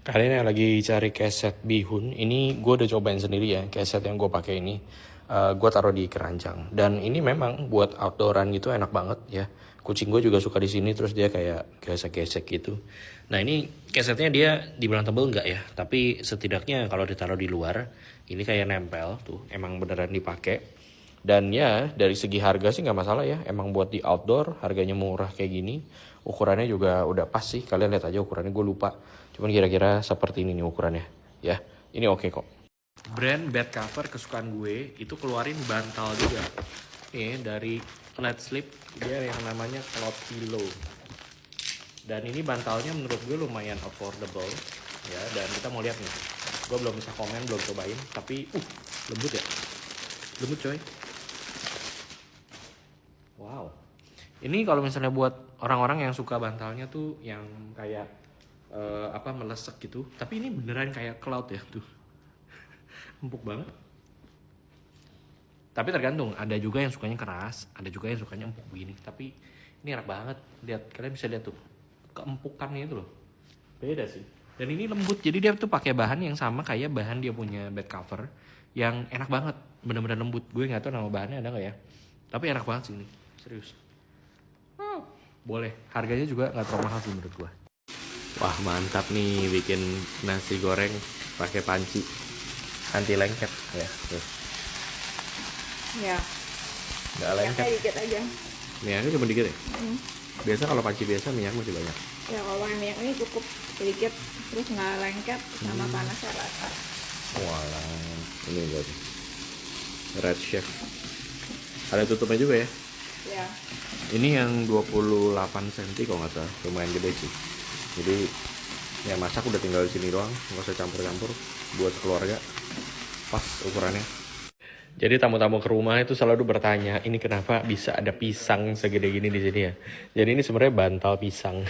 Kalian yang lagi cari keset bihun, ini gue udah cobain sendiri ya, keset yang gue pakai ini. Gue taruh di keranjang, dan ini memang buat outdooran gitu enak banget ya. Kucing gue juga suka di sini, terus dia kayak gesek-gesek gitu. Nah ini kesetnya dia dibilang tebel nggak ya, tapi setidaknya kalau ditaruh di luar, ini kayak nempel tuh, emang beneran dipakai. Dan ya dari segi harga sih nggak masalah ya, emang buat di outdoor harganya murah kayak gini. Ukurannya juga udah pas sih, kalian lihat aja ukurannya, gue lupa. Cuman kira-kira seperti ini nih ukurannya ya, ini oke kok. Brand bed cover kesukaan gue itu keluarin bantal juga. Ini dari Let's Sleep, dia yang namanya Cloud Pillow. Dan ini bantalnya menurut gue lumayan affordable ya, dan kita mau lihat nih. Gue belum bisa komen, belum cobain, tapi lembut ya. Lembut coy. Wow. Ini kalau misalnya buat orang-orang yang suka bantalnya tuh yang kayak melesek gitu. Tapi ini beneran kayak cloud ya tuh. Empuk banget. Tapi tergantung, ada juga yang sukanya keras, ada juga yang sukanya empuk begini. Tapi ini enak banget. Lihat, kalian bisa lihat tuh keempukannya itu loh. Beda sih. Dan ini lembut, jadi dia tuh pakai bahan yang sama kayak bahan dia punya bed cover yang enak banget, bener-bener lembut. Gue nggak tahu nama bahannya ada nggak ya. Tapi enak banget sih ini, serius. Boleh, harganya juga nggak terlalu mahal sih menurut gue. Wah mantap nih bikin nasi goreng pakai panci anti lengket ya. Tuh. Ya, Nggak lengket. minyaknya dikit aja. Minyaknya cuma dikit ya. Biasa kalau panci biasa minyak masih banyak. Ya kalau pakai minyak ini cukup sedikit, terus nggak lengket sama panasnya rata. Walah, ini berarti Red Chef. Ada tutupnya juga ya. Ya, Ini yang 28 cm kalau nggak salah, lumayan gede sih. Jadi ya masak udah tinggal di sini doang, nggak usah campur-campur. Buat keluarga, pas ukurannya. Jadi tamu-tamu ke rumah itu selalu bertanya, ini kenapa bisa ada pisang segede gini di sini ya? Jadi ini sebenarnya bantal pisang.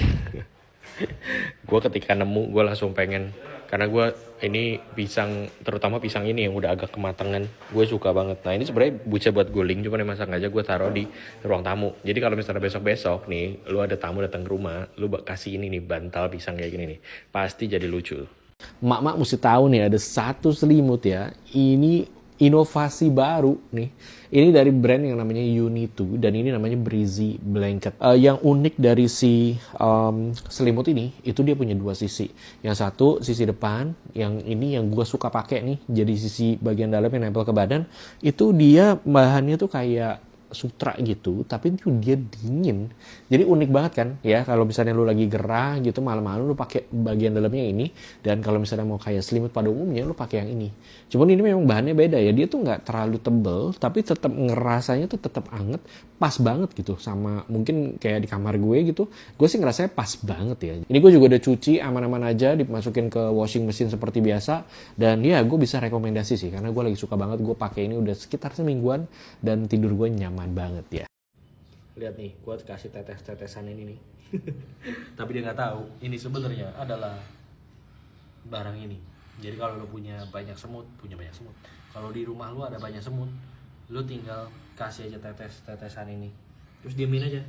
Gue ketika nemu, gue langsung pengen, karena gue ini pisang, terutama pisang ini yang udah agak kematangan, gue suka banget. Nah ini sebenarnya bisa buat guling, cuman yang masak aja gue taruh di ruang tamu. Jadi kalau misalnya besok-besok nih, lu ada tamu datang ke rumah, lu kasih ini nih bantal pisang kayak gini nih, pasti jadi lucu. Mak-mak mesti tahu nih, ada satu selimut ya, ini inovasi baru nih. Ini dari brand yang namanya Unitu, dan ini namanya Breezy Blanket. Yang unik dari si selimut ini, itu dia punya dua sisi. Yang satu sisi depan, yang ini yang gue suka pakai nih, jadi sisi bagian dalam yang nempel ke badan, itu dia bahannya tuh kayak sutra gitu, tapi itu dia dingin. Jadi unik banget kan ya, kalau misalnya lu lagi gerah gitu malam-malam lu pakai bagian dalamnya ini, dan kalau misalnya mau kayak selimut pada umumnya lu pakai yang ini. Cuman ini memang bahannya beda ya, dia tuh nggak terlalu tebel tapi tetap ngerasanya tuh tetap anget, pas banget gitu sama mungkin kayak di kamar gue gitu. Gue sih ngerasanya pas banget ya. Ini gue juga udah cuci aman-aman aja, dimasukin ke washing machine seperti biasa, dan ya gue bisa rekomendasi sih karena gue lagi suka banget. Gue pakai ini udah sekitar semingguan dan tidur gue nyaman banget ya. Lihat nih, gue kasih tetes-tetesan ini nih. Tapi dia nggak tahu ini sebenarnya adalah barang ini. Jadi kalau lo punya banyak semut, kalau di rumah lo ada banyak semut, lo tinggal kasih aja tetes-tetesan ini, terus diemin aja.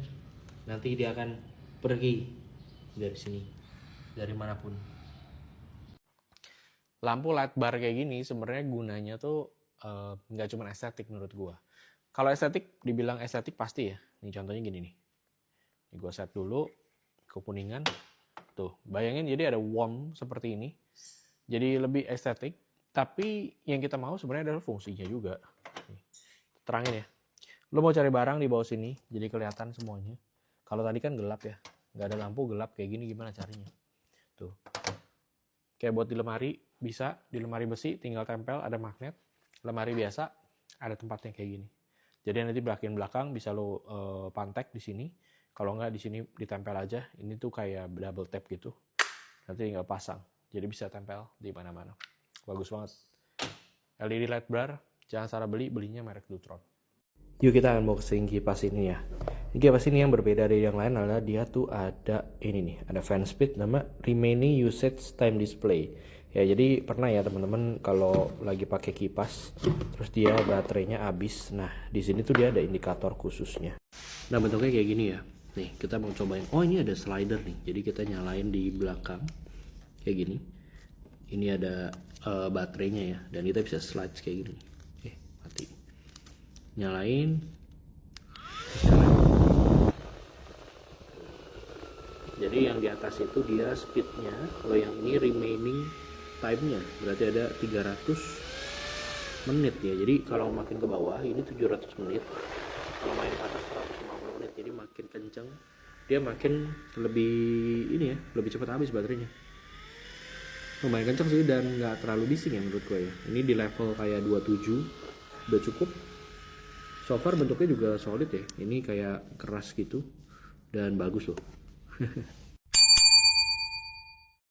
Nanti dia akan pergi dari sini, dari manapun. Lampu LED bar kayak gini sebenarnya gunanya tuh nggak cuma estetik menurut gue. Kalau estetik, dibilang estetik pasti ya. Ini contohnya gini nih. Ini gue set dulu, kekuningan. Tuh, bayangin jadi ada warm seperti ini. Jadi lebih estetik. Tapi yang kita mau sebenarnya adalah fungsinya juga. Nih, terangin ya. Lo mau cari barang di bawah sini, jadi kelihatan semuanya. Kalau tadi kan gelap ya. Nggak ada lampu, gelap kayak gini, gimana carinya? Tuh. Kayak buat di lemari, bisa. Di lemari besi, tinggal tempel, ada magnet. Lemari biasa, ada tempatnya kayak gini. Jadi nanti bagian belakang bisa lo pantek di sini. Kalau nggak di sini ditempel aja. Ini tuh kayak double tap gitu. Nanti tinggal pasang. Jadi bisa tempel di mana-mana. Bagus banget. LED light bar, jangan salah belinya merek Lutron. Yuk kita akan unboxing kipas ini ya. Ini kipas ini yang berbeda dari yang lain adalah dia tuh ada ini nih, ada fan speed nama remaining usage time display. Ya jadi pernah ya teman-teman kalau lagi pakai kipas terus dia baterainya habis. Nah di sini tuh dia ada indikator khususnya. Nah bentuknya kayak gini ya. Nih kita mau cobain. Oh ini ada slider nih. Jadi kita nyalain di belakang kayak gini. ini ada baterainya ya, dan kita bisa slide kayak gini. Mati. Nyalain. Jadi yang di atas itu dia speednya, kalau yang ini remaining time-nya berarti ada 300 menit ya. Jadi kalau makin ke bawah ini 700 menit, kalau main ke atas 150 menit. Jadi makin kenceng dia makin lebih ini ya, lebih cepat habis baterainya. Lumayan kenceng sih dan nggak terlalu bising ya menurut gue ya. Ini di level kayak 27 udah cukup. So far bentuknya juga solid ya. Ini kayak keras gitu dan bagus loh.